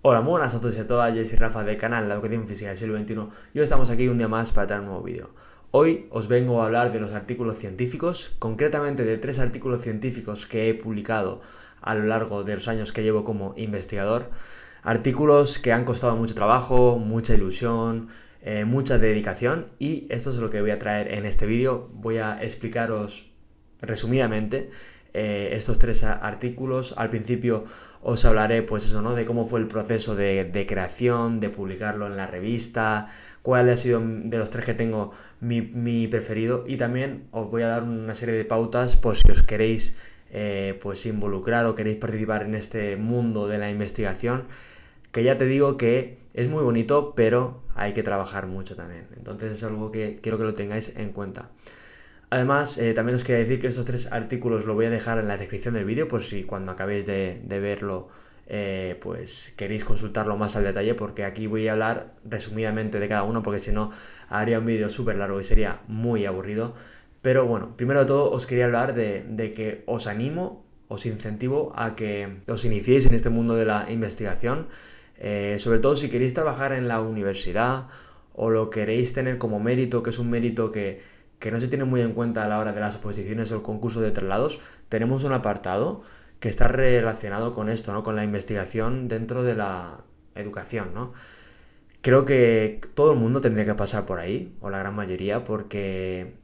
Hola, muy buenas a todos y a todas, yo soy Rafa del canal La Educación Física del siglo XXI y hoy estamos aquí un día más para traer un nuevo vídeo. Hoy os vengo a hablar de los artículos científicos, concretamente de 3 artículos científicos que he publicado a lo largo de los años que llevo como investigador. Artículos que han costado mucho trabajo, mucha ilusión, mucha dedicación, y esto es lo que voy a traer en este vídeo. Voy a explicaros resumidamente estos 3 artículos. Al principio os hablaré, pues eso, ¿no? De cómo fue el proceso de creación, de publicarlo en la revista, cuál ha sido de los 3 que tengo mi preferido, y también os voy a dar una serie de pautas por si os queréis pues involucrar o queréis participar en este mundo de la investigación, que ya te digo que es muy bonito, pero hay que trabajar mucho también. Entonces es algo que quiero que lo tengáis en cuenta. Además, también os quería decir que estos 3 artículos lo voy a dejar en la descripción del vídeo por si cuando acabéis de verlo pues queréis consultarlo más al detalle, porque aquí voy a hablar resumidamente de cada uno, porque si no haría un vídeo súper largo y sería muy aburrido. Pero bueno, primero de todo os quería hablar de que os animo, os incentivo a que os iniciéis en este mundo de la investigación, sobre todo si queréis trabajar en la universidad o lo queréis tener como mérito, que es un mérito que no se tiene muy en cuenta a la hora de las oposiciones o el concurso de traslados. Tenemos un apartado que está relacionado con esto, ¿no? Con la investigación dentro de la educación, ¿no? Creo que todo el mundo tendría que pasar por ahí, o la gran mayoría, porque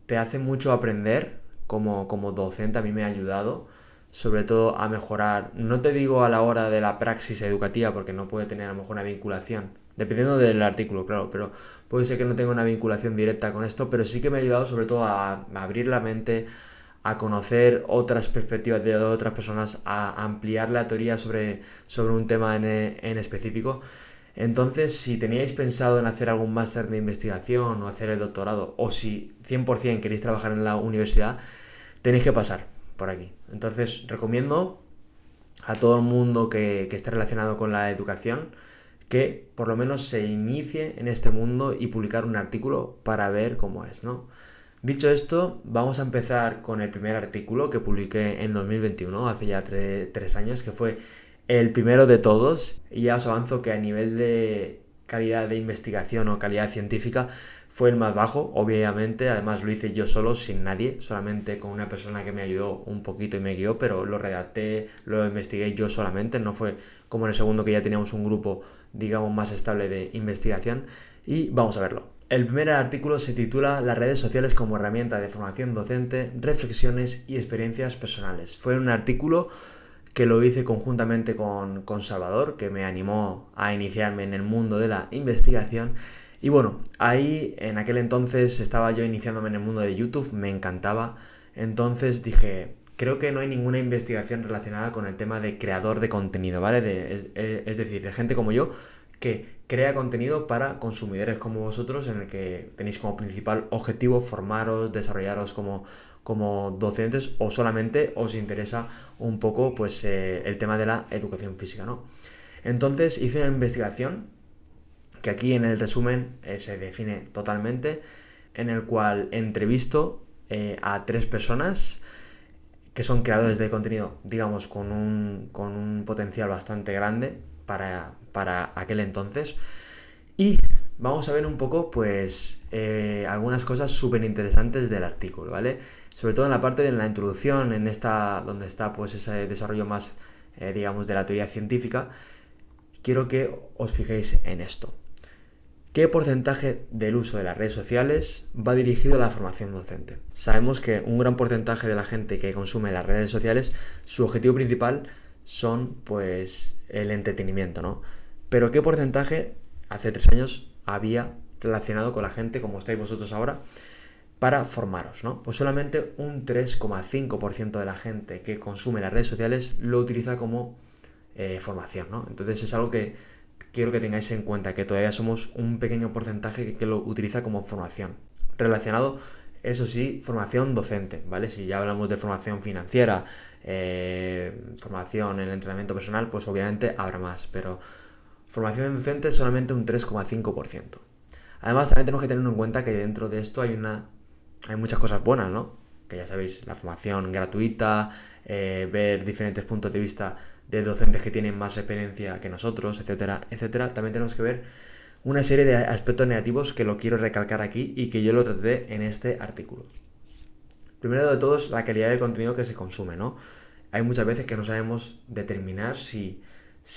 te hace mucho aprender como docente. A mí me ha ayudado sobre todo a mejorar, no te digo a la hora de la praxis educativa, porque no puede tener a lo mejor una vinculación, dependiendo del artículo, claro, pero puede ser que no tenga una vinculación directa con esto, pero sí que me ha ayudado sobre todo a abrir la mente, a conocer otras perspectivas de otras personas, a ampliar la teoría sobre un tema en específico. Entonces, si teníais pensado en hacer algún máster de investigación o hacer el doctorado, o si 100% queréis trabajar en la universidad, tenéis que pasar por aquí. Entonces, recomiendo a todo el mundo que esté relacionado con la educación que por lo menos se inicie en este mundo y publicar un artículo para ver cómo es, ¿no? Dicho esto, vamos a empezar con el primer artículo que publiqué en 2021, hace ya 3 años, que fue el primero de todos, y ya os avanzo que a nivel de calidad de investigación o calidad científica fue el más bajo, obviamente. Además lo hice yo solo, sin nadie, solamente con una persona que me ayudó un poquito y me guió, pero lo redacté, lo investigué yo solamente, no fue como en el segundo, que ya teníamos un grupo, digamos, más estable de investigación. Y vamos a verlo. El primer artículo se titula Las redes sociales como herramienta de formación docente, reflexiones y experiencias personales. Fue un artículo que lo hice conjuntamente con Salvador, que me animó a iniciarme en el mundo de la investigación. Y bueno, ahí en aquel entonces estaba yo iniciándome en el mundo de YouTube, me encantaba. Entonces dije, creo que no hay ninguna investigación relacionada con el tema de creador de contenido, ¿vale? Es decir, de gente como yo que crea contenido para consumidores como vosotros, en el que tenéis como principal objetivo formaros, desarrollaros como docentes, o solamente os interesa un poco pues el tema de la educación física, ¿no? Entonces hice una investigación que aquí en el resumen se define totalmente, en el cual entrevisto a 3 personas que son creadores de contenido, digamos, con un potencial bastante grande para aquel entonces. Y vamos a ver un poco, pues, algunas cosas súper interesantes del artículo, ¿vale? Sobre todo en la parte de la introducción, en esta, donde está, pues, ese desarrollo más, digamos, de la teoría científica. Quiero que os fijéis en esto. ¿Qué porcentaje del uso de las redes sociales va dirigido a la formación docente? Sabemos que un gran porcentaje de la gente que consume las redes sociales, su objetivo principal son, pues, el entretenimiento, ¿no? Pero ¿qué porcentaje hace 3 años había relacionado con la gente, como estáis vosotros ahora, para formaros, ¿no? Pues solamente un 3,5% de la gente que consume las redes sociales lo utiliza como formación, ¿no? Entonces es algo que quiero que tengáis en cuenta, que todavía somos un pequeño porcentaje que lo utiliza como formación. Relacionado, eso sí, formación docente, ¿vale? Si ya hablamos de formación financiera, formación en el entrenamiento personal, pues obviamente habrá más, pero formación docente solamente un 3,5%. Además, también tenemos que tener en cuenta que dentro de esto hay muchas cosas buenas, ¿no? que ya sabéis, la formación gratuita, ver diferentes puntos de vista de docentes que tienen más experiencia que nosotros, etcétera, etcétera, también tenemos que ver una serie de aspectos negativos que lo quiero recalcar aquí y que yo lo traté en este artículo. Primero de todo es la calidad del contenido que se consume, ¿no? Hay muchas veces que no sabemos determinar si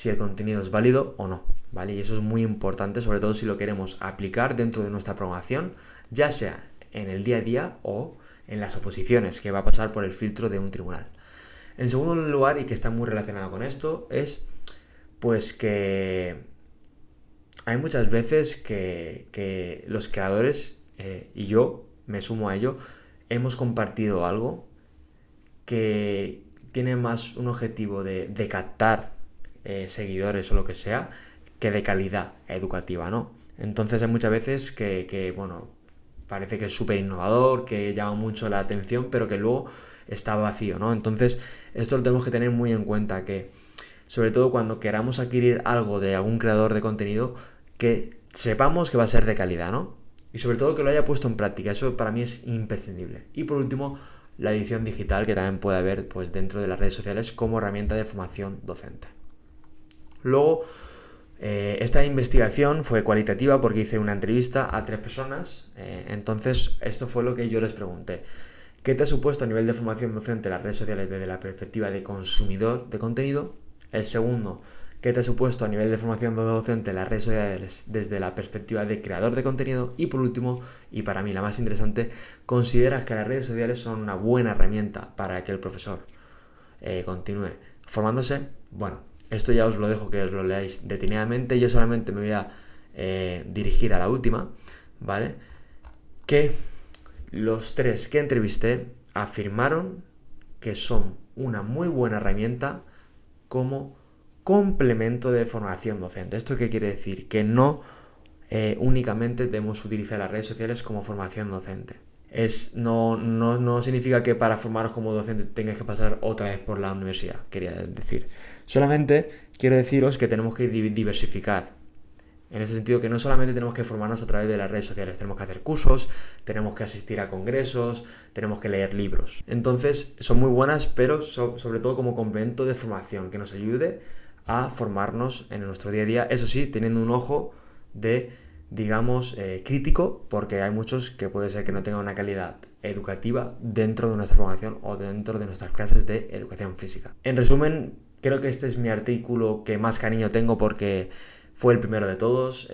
el contenido es válido o no, ¿vale? Y eso es muy importante, sobre todo si lo queremos aplicar dentro de nuestra programación, ya sea en el día a día o en las oposiciones, que va a pasar por el filtro de un tribunal. En segundo lugar, y que está muy relacionado con esto, es pues que hay muchas veces que los creadores, y yo me sumo a ello, hemos compartido algo que tiene más un objetivo de captar seguidores o lo que sea, que de calidad educativa, ¿no? Entonces hay muchas veces que bueno, parece que es súper innovador, que llama mucho la atención, pero que luego está vacío, ¿no? Entonces esto lo tenemos que tener muy en cuenta, que sobre todo cuando queramos adquirir algo de algún creador de contenido, que sepamos que va a ser de calidad, ¿no? Y sobre todo que lo haya puesto en práctica, eso para mí es imprescindible. Y por último, la edición digital, que también puede haber pues, dentro de las redes sociales como herramienta de formación docente. Luego, esta investigación fue cualitativa porque hice una entrevista a 3 personas, entonces esto fue lo que yo les pregunté. ¿Qué te ha supuesto a nivel de formación docente las redes sociales desde la perspectiva de consumidor de contenido? El segundo, ¿qué te ha supuesto a nivel de formación docente las redes sociales desde la perspectiva de creador de contenido? Y por último, y para mí la más interesante, ¿consideras que las redes sociales son una buena herramienta para que el profesor continúe formándose? Bueno, esto ya os lo dejo que os lo leáis detenidamente. Yo solamente me voy a dirigir a la última, ¿vale? Que los 3 que entrevisté afirmaron que son una muy buena herramienta como complemento de formación docente. ¿Esto qué quiere decir? Que no únicamente debemos utilizar las redes sociales como formación docente. No significa que para formaros como docente tengáis que pasar otra vez por la universidad, quería decir. Solamente quiero deciros que tenemos que diversificar. En ese sentido, que no solamente tenemos que formarnos a través de las redes sociales, tenemos que hacer cursos, tenemos que asistir a congresos, tenemos que leer libros. Entonces, son muy buenas, pero sobre todo como complemento de formación, que nos ayude a formarnos en nuestro día a día. Eso sí, teniendo un ojo de, digamos, crítico, porque hay muchos que puede ser que no tengan una calidad educativa dentro de nuestra formación o dentro de nuestras clases de educación física. En resumen, creo que este es mi artículo que más cariño tengo porque fue el primero de todos,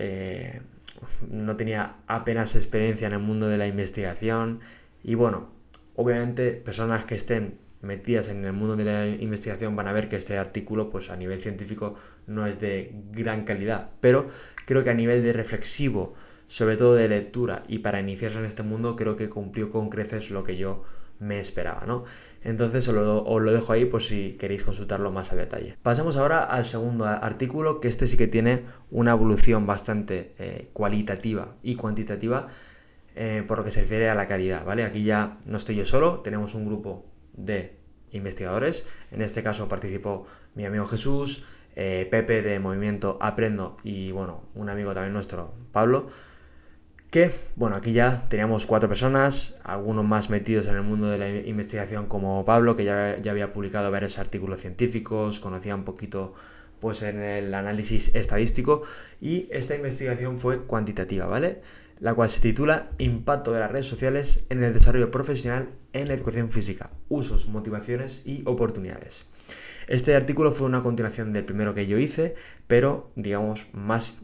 no tenía apenas experiencia en el mundo de la investigación y bueno, obviamente personas que estén metidas en el mundo de la investigación van a ver que este artículo pues a nivel científico no es de gran calidad, pero creo que a nivel de reflexivo, sobre todo de lectura y para iniciarse en este mundo, creo que cumplió con creces lo que yo me esperaba, ¿no? Entonces os lo dejo ahí por si queréis consultarlo más a detalle. Pasamos ahora al segundo artículo, que este sí que tiene una evolución bastante cualitativa y cuantitativa por lo que se refiere a la calidad, ¿vale? Aquí ya no estoy yo solo, tenemos un grupo de investigadores, en este caso participó mi amigo Jesús, Pepe de Movimiento Aprendo y bueno, un amigo también nuestro, Pablo, que, bueno, aquí ya teníamos 4 personas, algunos más metidos en el mundo de la investigación como Pablo, que ya había publicado varios artículos científicos, conocía un poquito pues en el análisis estadístico y esta investigación fue cuantitativa, ¿vale? La cual se titula Impacto de las redes sociales en el desarrollo profesional en la educación física, usos, motivaciones y oportunidades. Este artículo fue una continuación del primero que yo hice, pero digamos más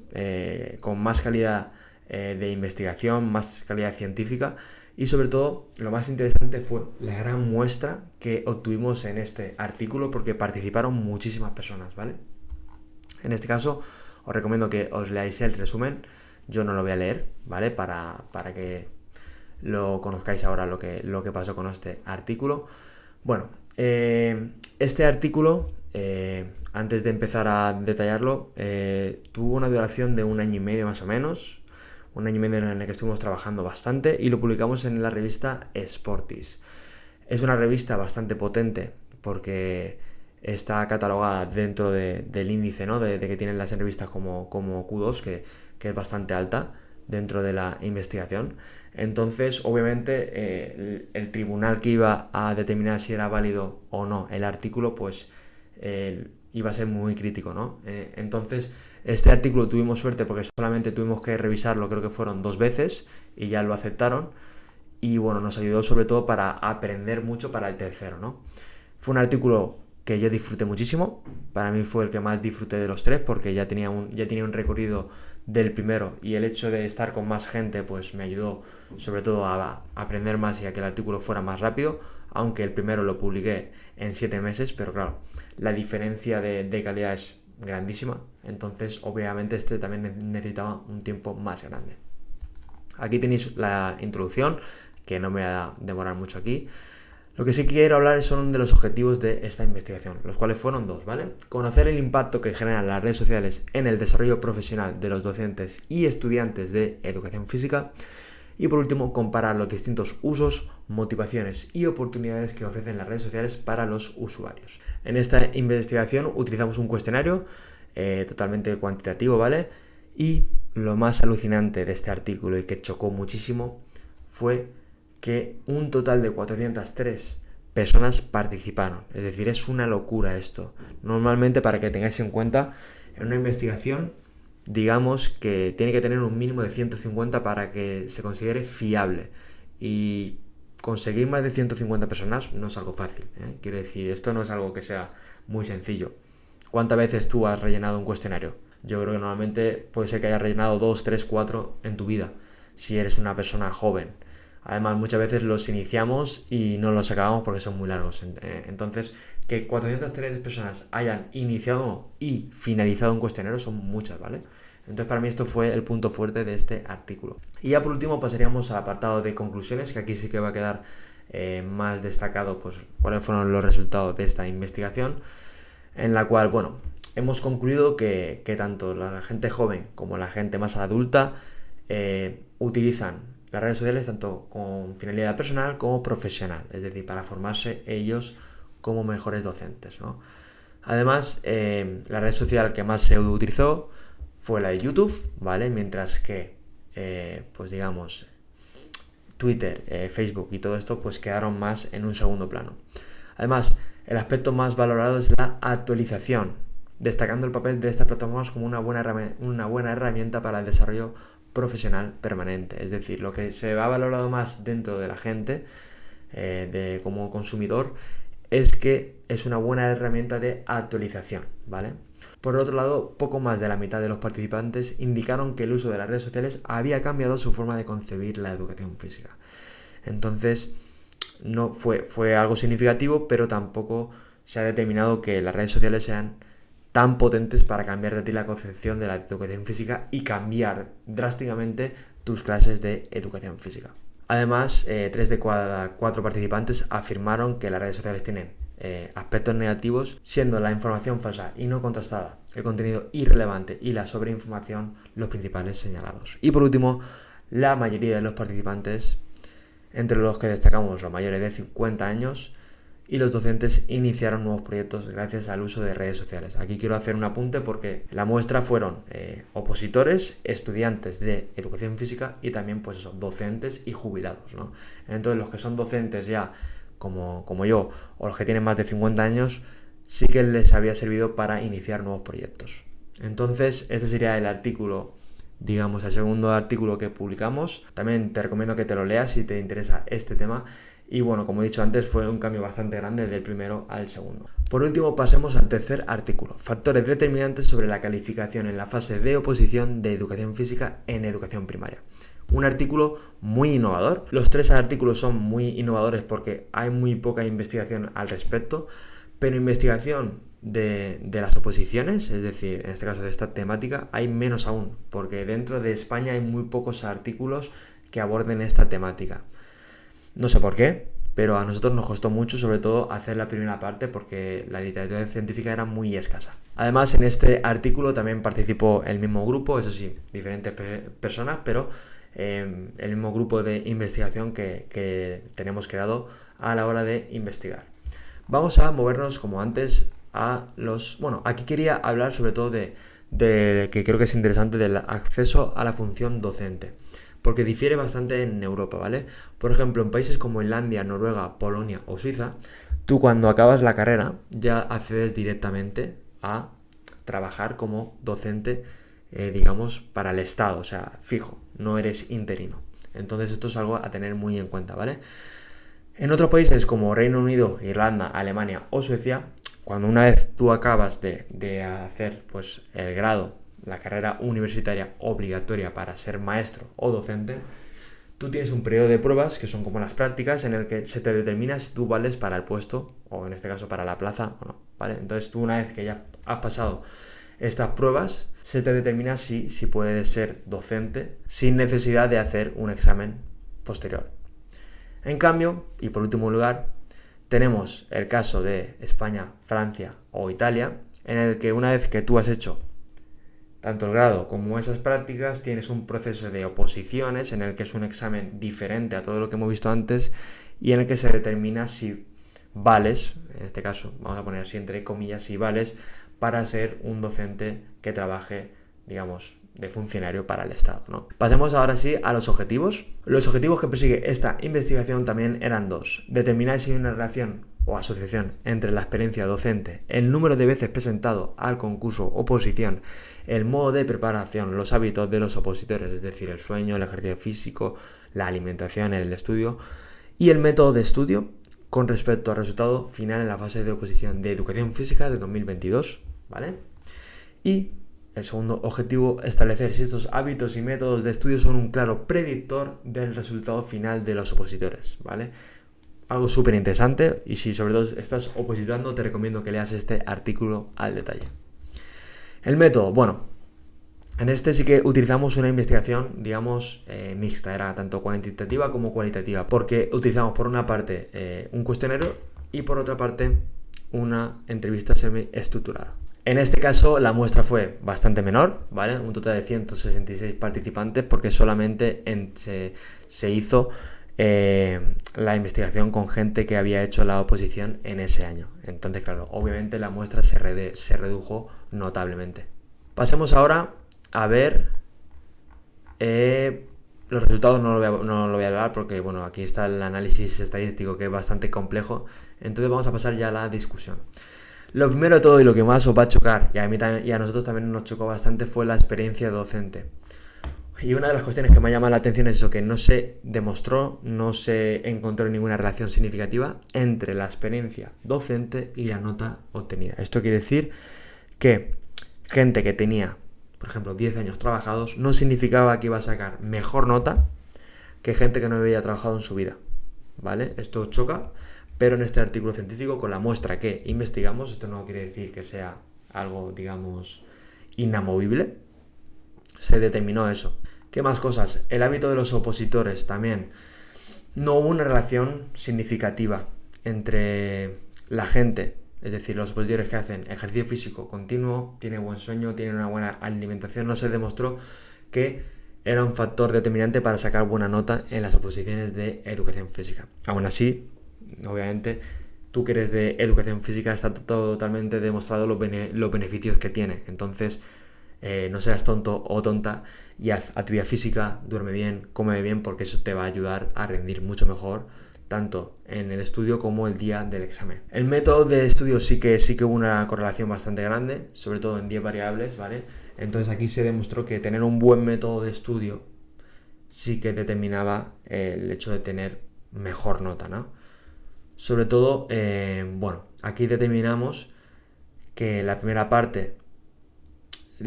con más calidad de investigación, más calidad científica y sobre todo lo más interesante fue la gran muestra que obtuvimos en este artículo porque participaron muchísimas personas, ¿vale? En este caso os recomiendo que os leáis el resumen, yo no lo voy a leer, ¿vale? Para que lo conozcáis ahora lo que pasó con este artículo. Bueno, este artículo, antes de empezar a detallarlo, tuvo una duración de 1 año y medio más o menos, 1 año y medio en el que estuvimos trabajando bastante y lo publicamos en la revista Sportis. Es una revista bastante potente porque está catalogada dentro del índice, ¿no? de que tienen las revistas como Q2, que es bastante alta, dentro de la investigación. Entonces, obviamente, el tribunal que iba a determinar si era válido o no el artículo, pues iba a ser muy crítico, ¿no? Entonces, este artículo tuvimos suerte porque solamente tuvimos que revisarlo, creo que fueron 2 veces, y ya lo aceptaron. Y bueno, nos ayudó sobre todo para aprender mucho para el tercero, ¿no? Fue un artículo que yo disfruté muchísimo. Para mí fue el que más disfruté de los 3 porque ya tenía un recorrido del primero, y el hecho de estar con más gente pues me ayudó sobre todo a aprender más y a que el artículo fuera más rápido, aunque el primero lo publiqué en 7 meses, pero claro, la diferencia de calidad es grandísima, entonces obviamente este también necesitaba un tiempo más grande. Aquí tenéis la introducción, que no me va a demorar mucho aquí. Lo que sí quiero hablar son de los objetivos de esta investigación, los cuales fueron 2, ¿vale? Conocer el impacto que generan las redes sociales en el desarrollo profesional de los docentes y estudiantes de educación física. Y por último, comparar los distintos usos, motivaciones y oportunidades que ofrecen las redes sociales para los usuarios. En esta investigación utilizamos un cuestionario totalmente cuantitativo, ¿vale? Y lo más alucinante de este artículo y que chocó muchísimo fue que un total de 403 personas participaron. Es decir, es una locura esto. Normalmente, para que tengáis en cuenta, en una investigación, digamos que tiene que tener un mínimo de 150 para que se considere fiable. Y conseguir más de 150 personas no es algo fácil, ¿eh? Quiero decir, esto no es algo que sea muy sencillo. ¿Cuántas veces tú has rellenado un cuestionario? Yo creo que normalmente puede ser que hayas rellenado 2, 3, 4 en tu vida, si eres una persona joven. Además, muchas veces los iniciamos y no los acabamos porque son muy largos. Entonces, que 403 personas hayan iniciado y finalizado un cuestionario son muchas, ¿vale? Entonces, para mí esto fue el punto fuerte de este artículo. Y ya por último pasaríamos al apartado de conclusiones, que aquí sí que va a quedar más destacado pues cuáles fueron los resultados de esta investigación, en la cual, bueno, hemos concluido que tanto la gente joven como la gente más adulta utilizan las redes sociales tanto con finalidad personal como profesional, es decir, para formarse ellos como mejores docentes, ¿no? Además, la red social que más se utilizó fue la de YouTube, ¿vale? Mientras que, pues digamos, Twitter, Facebook y todo esto, pues quedaron más en un segundo plano. Además, el aspecto más valorado es la actualización, destacando el papel de estas plataformas como una buena herramienta para el desarrollo profesional permanente. Es decir, lo que se ha valorado más dentro de la gente como consumidor es que es una buena herramienta de actualización, ¿vale? Por otro lado, poco más de la mitad de los participantes indicaron que el uso de las redes sociales había cambiado su forma de concebir la educación física. Entonces, no fue algo significativo, pero tampoco se ha determinado que las redes sociales sean tan potentes para cambiar de ti la concepción de la educación física y cambiar drásticamente tus clases de educación física. Además, 3 de cada 4 participantes afirmaron que las redes sociales tienen aspectos negativos, siendo la información falsa y no contrastada, el contenido irrelevante y la sobreinformación los principales señalados. Y por último, la mayoría de los participantes, entre los que destacamos los mayores de 50 años, y los docentes iniciaron nuevos proyectos gracias al uso de redes sociales. Aquí quiero hacer un apunte porque la muestra fueron opositores, estudiantes de educación física y también pues eso, docentes y jubilados, ¿no? Entonces los que son docentes ya como yo, o los que tienen más de 50 años, sí que les había servido para iniciar nuevos proyectos. Entonces este sería el artículo, digamos, el segundo artículo que publicamos. También te recomiendo que te lo leas si te interesa este tema. Y bueno, como he dicho antes, fue un cambio bastante grande del primero al segundo. Por último, pasemos al tercer artículo. Factores determinantes sobre la calificación en la fase de oposición de educación física en educación primaria. Un artículo muy innovador. Los 3 artículos son muy innovadores porque hay muy poca investigación al respecto, pero investigación de las oposiciones, es decir, en este caso de esta temática, hay menos aún, porque dentro de España hay muy pocos artículos que aborden esta temática. No sé por qué, pero a nosotros nos costó mucho, sobre todo, hacer la primera parte porque la literatura científica era muy escasa. Además, en este artículo también participó el mismo grupo, eso sí, diferentes personas, pero el mismo grupo de investigación que tenemos creado a la hora de investigar. Vamos a movernos, como antes, a los... Bueno, aquí quería hablar sobre todo de que creo que es interesante del acceso a la función docente, porque difiere bastante en Europa, ¿vale? Por ejemplo, en países como Islandia, Noruega, Polonia o Suiza, tú cuando acabas la carrera ya accedes directamente a trabajar como docente, digamos, para el Estado, o sea, fijo, no eres interino. Entonces esto es algo a tener muy en cuenta, ¿vale? En otros países como Reino Unido, Irlanda, Alemania o Suecia, cuando una vez tú acabas de hacer pues, el grado, la carrera universitaria obligatoria para ser maestro o docente, tú tienes un periodo de pruebas, que son como las prácticas, en el que se te determina si tú vales para el puesto, o en este caso para la plaza o no, ¿vale? Entonces tú una vez que ya has pasado estas pruebas, se te determina si puedes ser docente sin necesidad de hacer un examen posterior. En cambio, y por último lugar, tenemos el caso de España, Francia o Italia, en el que una vez que tú has hecho tanto el grado como esas prácticas, tienes un proceso de oposiciones en el que es un examen diferente a todo lo que hemos visto antes y en el que se determina si vales, en este caso vamos a poner así entre comillas, si vales para ser un docente que trabaje, digamos, de funcionario para el Estado, ¿no? Pasemos ahora sí a los objetivos. Los objetivos que persigue esta investigación también eran dos: determinar si hay una relación o asociación entre la experiencia docente, el número de veces presentado al concurso o oposición, el modo de preparación, los hábitos de los opositores, es decir, el sueño, el ejercicio físico, la alimentación, el estudio, y el método de estudio con respecto al resultado final en la fase de oposición de educación física de 2022, ¿vale? Y el segundo objetivo, establecer si estos hábitos y métodos de estudio son un claro predictor del resultado final de los opositores, ¿vale? Algo súper interesante, y si sobre todo estás opositando, te recomiendo que leas este artículo al detalle. El método, bueno, en este sí que utilizamos una investigación, digamos, mixta, era tanto cuantitativa como cualitativa, porque utilizamos por una parte un cuestionario y por otra parte una entrevista semi-estructurada. En este caso la muestra fue bastante menor, ¿vale? Un total de 166 participantes, porque solamente se hizo la investigación con gente que había hecho la oposición en ese año. Entonces, claro, obviamente la muestra se redujo notablemente. Pasemos ahora a ver los resultados. No lo voy a hablar porque, bueno, aquí está el análisis estadístico, que es bastante complejo. Entonces vamos a pasar ya a la discusión. Lo primero de todo, y lo que más os va a chocar, y a mí también, y a nosotros también nos chocó bastante, fue la experiencia docente. Y una de las cuestiones que me llama la atención es eso, que no se demostró, no se encontró ninguna relación significativa entre la experiencia docente y la nota obtenida. Esto quiere decir que gente que tenía, por ejemplo, 10 años trabajados, no significaba que iba a sacar mejor nota que gente que no había trabajado en su vida, ¿vale? Esto choca, pero en este artículo científico, con la muestra que investigamos, esto no quiere decir que sea algo, digamos, inamovible, se determinó eso. ¿Qué más cosas? El hábito de los opositores también. No hubo una relación significativa entre la gente, es decir, los opositores que hacen ejercicio físico continuo, tienen buen sueño, tienen una buena alimentación. No se demostró que era un factor determinante para sacar buena nota en las oposiciones de educación física. Aún así, obviamente, tú que eres de educación física, está totalmente demostrado los beneficios que tiene. Entonces, no seas tonto o tonta y haz actividad física, duerme bien, come bien, porque eso te va a ayudar a rendir mucho mejor, tanto en el estudio como el día del examen. El método de estudio sí que hubo una correlación bastante grande, sobre todo en 10 variables, ¿vale? Entonces aquí se demostró que tener un buen método de estudio sí que determinaba el hecho de tener mejor nota, ¿no? Sobre todo, bueno, aquí determinamos que la primera parte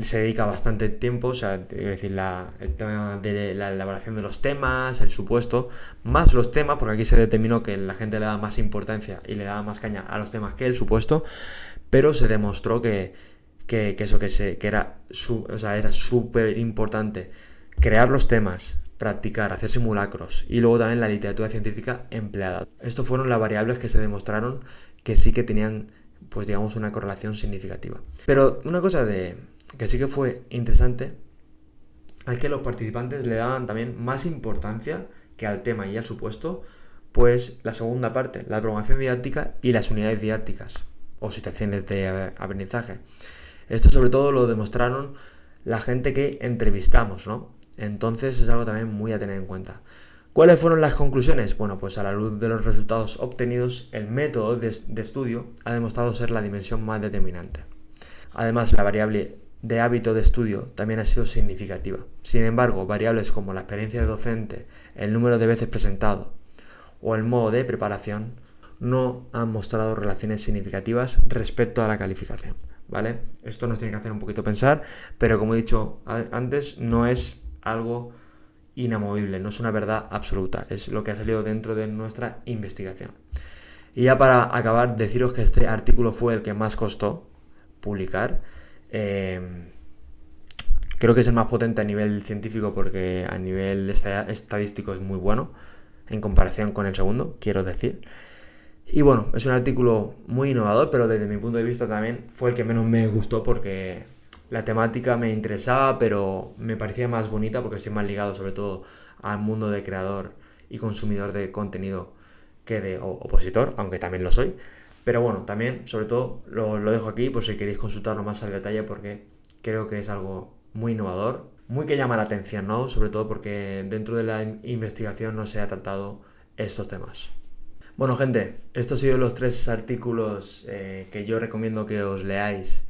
se dedica bastante tiempo, o sea, es decir, el tema de la elaboración de los temas, el supuesto, más los temas, porque aquí se determinó que la gente le da más importancia y le da más caña a los temas que el supuesto, pero se demostró que era súper importante crear los temas, practicar, hacer simulacros y luego también la literatura científica empleada. Estos fueron las variables que se demostraron que sí que tenían, pues digamos, una correlación significativa. Pero una cosa que sí que fue interesante es que los participantes le daban también más importancia que al tema y al supuesto, pues la segunda parte, la programación didáctica y las unidades didácticas o situaciones de aprendizaje. Esto sobre todo lo demostraron la gente que entrevistamos, ¿no? Entonces es algo también muy a tener en cuenta. ¿Cuáles fueron las conclusiones? Bueno, pues a la luz de los resultados obtenidos, el método de estudio ha demostrado ser la dimensión más determinante. Además, la variable de hábito de estudio también ha sido significativa. Sin embargo, variables como la experiencia de docente, el número de veces presentado o el modo de preparación no han mostrado relaciones significativas respecto a la calificación, ¿vale? Esto nos tiene que hacer un poquito pensar, pero como he dicho antes, no es algo inamovible, no es una verdad absoluta, es lo que ha salido dentro de nuestra investigación. Y ya para acabar, deciros que este artículo fue el que más costó publicar. Creo que es el más potente a nivel científico porque a nivel estadístico es muy bueno en comparación con el segundo, quiero decir. Y bueno, es un artículo muy innovador, pero desde mi punto de vista también fue el que menos me gustó porque la temática me interesaba, pero me parecía más bonita porque estoy más ligado sobre todo al mundo de creador y consumidor de contenido que de opositor, aunque también lo soy. Pero bueno, también, sobre todo, lo dejo aquí por si queréis consultarlo más al detalle porque creo que es algo muy innovador, muy que llama la atención, ¿no? Sobre todo porque dentro de la investigación no se ha tratado estos temas. Bueno, gente, estos han sido los 3 artículos que yo recomiendo que os leáis.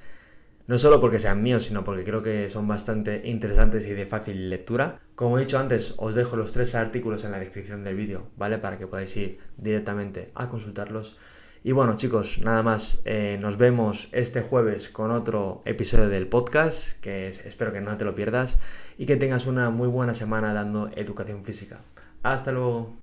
No solo porque sean míos, sino porque creo que son bastante interesantes y de fácil lectura. Como he dicho antes, os dejo los 3 artículos en la descripción del vídeo, ¿vale? Para que podáis ir directamente a consultarlos. Y bueno, chicos, nada más. Nos vemos este jueves con otro episodio del podcast, que espero que no te lo pierdas y que tengas una muy buena semana dando educación física. Hasta luego.